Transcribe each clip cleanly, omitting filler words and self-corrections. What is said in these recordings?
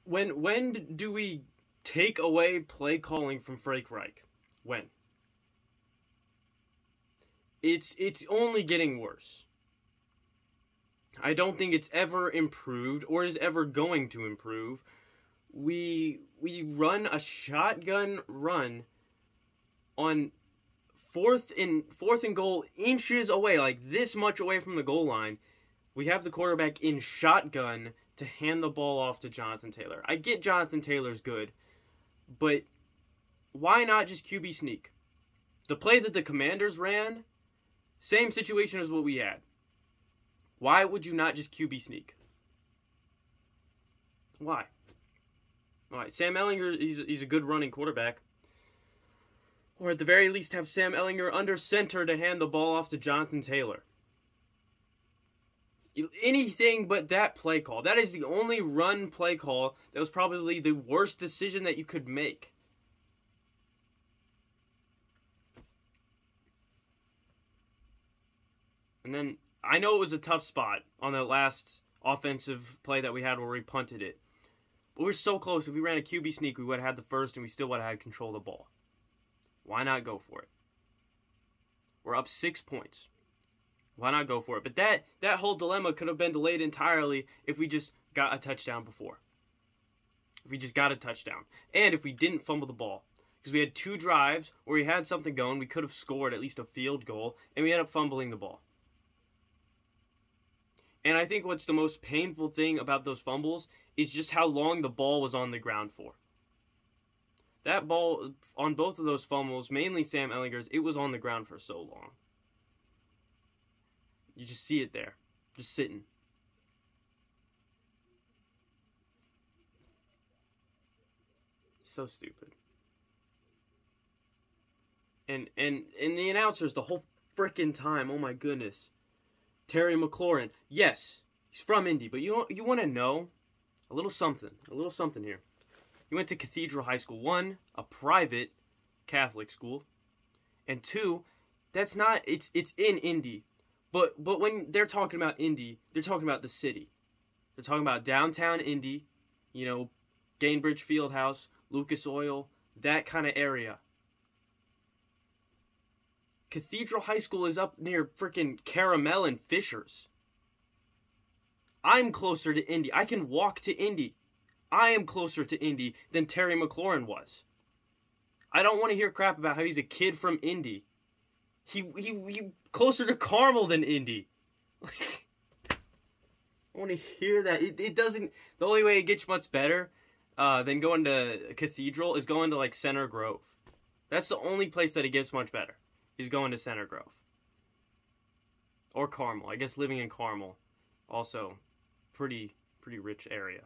When do we take away play calling from Frank Reich? When? It's only getting worse. I don't think it's ever improved or is ever going to improve. We run a shotgun run on fourth and goal, inches away, like this much away from the goal line. We have the quarterback in shotgun to hand the ball off to Jonathan Taylor. I get Jonathan Taylor's good, but why not just QB sneak? The play that the Commanders ran, same situation as what we had. Why would you not just QB sneak? Why? All right, Sam Ehlinger, he's a good running quarterback. Or at the very least have Sam Ehlinger under center to hand the ball off to Jonathan Taylor. Anything but that play call. That is the only run play call that was probably the worst decision that you could make. And then, I know it was a tough spot on the last offensive play that we had where we punted it. But we're so close. If we ran a QB sneak, we would have had the first and we still would have had control of the ball. Why not go for it? We're up 6 points. Why not go for it? But that whole dilemma could have been delayed entirely if we just got a touchdown before. If we just got a touchdown. And if we didn't fumble the ball. Because we had 2 drives where we had something going. We could have scored at least a field goal. And we ended up fumbling the ball. And I think what's the most painful thing about those fumbles is just how long the ball was on the ground for. That ball, on both of those fumbles, mainly Sam Ehlinger's, it was on the ground for so long. You just see it there, just sitting. So stupid. And the announcers the whole frickin' time, oh my goodness. Terry McLaurin, yes, he's from Indy, but you want to know a little something here. He went to Cathedral High School. 1, a private Catholic school, and 2, that's not, it's in Indy. But when they're talking about Indy, they're talking about the city. They're talking about downtown Indy, you know, Gainbridge Fieldhouse, Lucas Oil, that kind of area. Cathedral High School is up near frickin' Caramel and Fishers. I'm closer to Indy. I can walk to Indy. I am closer to Indy than Terry McLaurin was. I don't want to hear crap about how he's a kid from Indy. He closer to Carmel than Indy. I want to hear that. It doesn't. The only way it gets much better than going to Cathedral is going to like Center Grove. That's the only place that it gets much better. Is going to Center Grove. Or Carmel. I guess living in Carmel, also pretty rich area.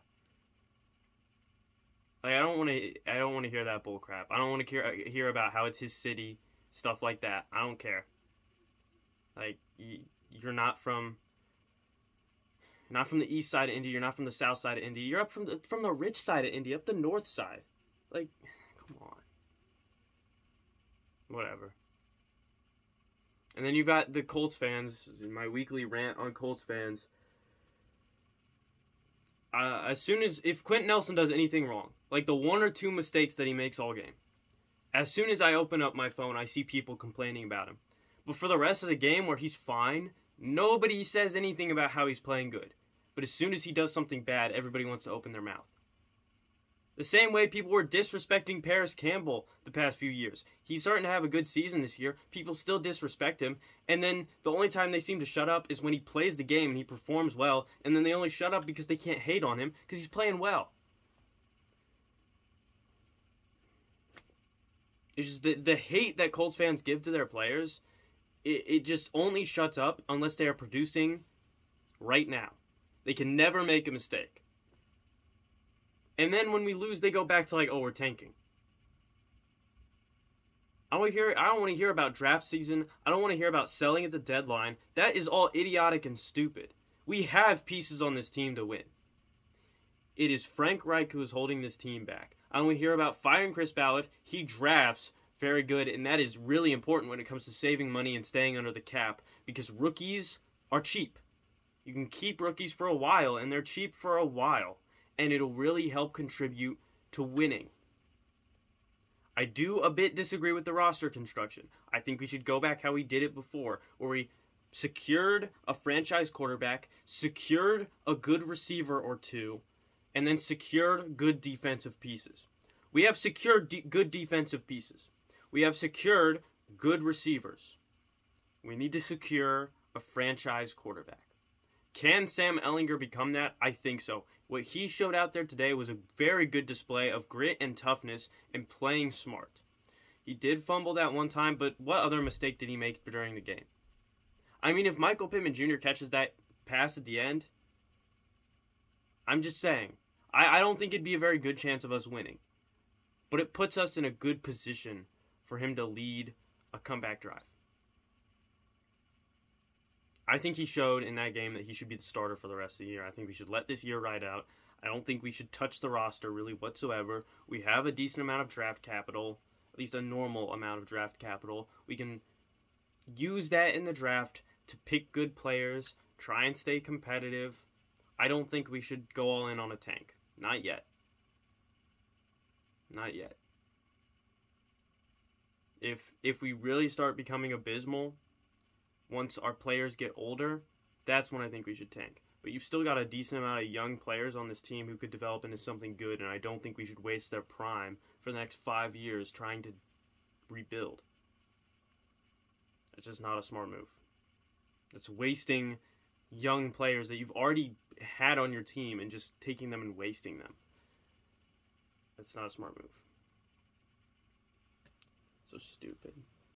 Like I don't want to hear that bull crap. I don't want to hear about how it's his city, stuff like that. I don't care. Like you're not from the east side of Indy. You're not from the south side of Indy. You're up from the rich side of Indy, up the north side. Like, come on. Whatever. And then you've got the Colts fans, my weekly rant on Colts fans. If Quentin Nelson does anything wrong, like the 1 or 2 mistakes that he makes all game, as soon as I open up my phone, I see people complaining about him. But for the rest of the game where he's fine, nobody says anything about how he's playing good. But as soon as he does something bad, everybody wants to open their mouth. The same way people were disrespecting Paris Campbell the past few years. He's starting to have a good season this year. People still disrespect him. And then the only time they seem to shut up is when he plays the game and he performs well. And then they only shut up because they can't hate on him because he's playing well. It's just the hate that Colts fans give to their players, it just only shuts up unless they are producing right now. They can never make a mistake. And then when we lose, they go back to like, oh, we're tanking. I don't want to hear about draft season. I don't want to hear about selling at the deadline. That is all idiotic and stupid. We have pieces on this team to win. It is Frank Reich who is holding this team back. I don't want to hear about firing Chris Ballard. He drafts very good, and that is really important when it comes to saving money and staying under the cap because rookies are cheap. You can keep rookies for a while, and they're cheap for a while. and it'll really help contribute to winning. I do a bit disagree with the roster construction. I think we should go back how we did it before, where we secured a franchise quarterback, secured a good receiver or two, and then secured good defensive pieces. We have secured good defensive pieces. We have secured good receivers. We need to secure a franchise quarterback. Can Sam Ehlinger become that? I think so. What he showed out there today was a very good display of grit and toughness and playing smart. He did fumble that one time, but what other mistake did he make during the game? I mean, if Michael Pittman Jr. catches that pass at the end, I'm just saying, I don't think it'd be a very good chance of us winning. But it puts us in a good position for him to lead a comeback drive. I think he showed in that game that he should be the starter for the rest of the year. I think we should let this year ride out. I don't think we should touch the roster really whatsoever. We have a decent amount of draft capital, at least a normal amount of draft capital. We can use that in the draft to pick good players, try and stay competitive. I don't think we should go all in on a tank. Not yet. Not yet. If we really start becoming abysmal, once our players get older, that's when I think we should tank. But you've still got a decent amount of young players on this team who could develop into something good, and I don't think we should waste their prime for the next 5 years trying to rebuild. It's just not a smart move. It's wasting young players that you've already had on your team and just taking them and wasting them. That's not a smart move. So stupid.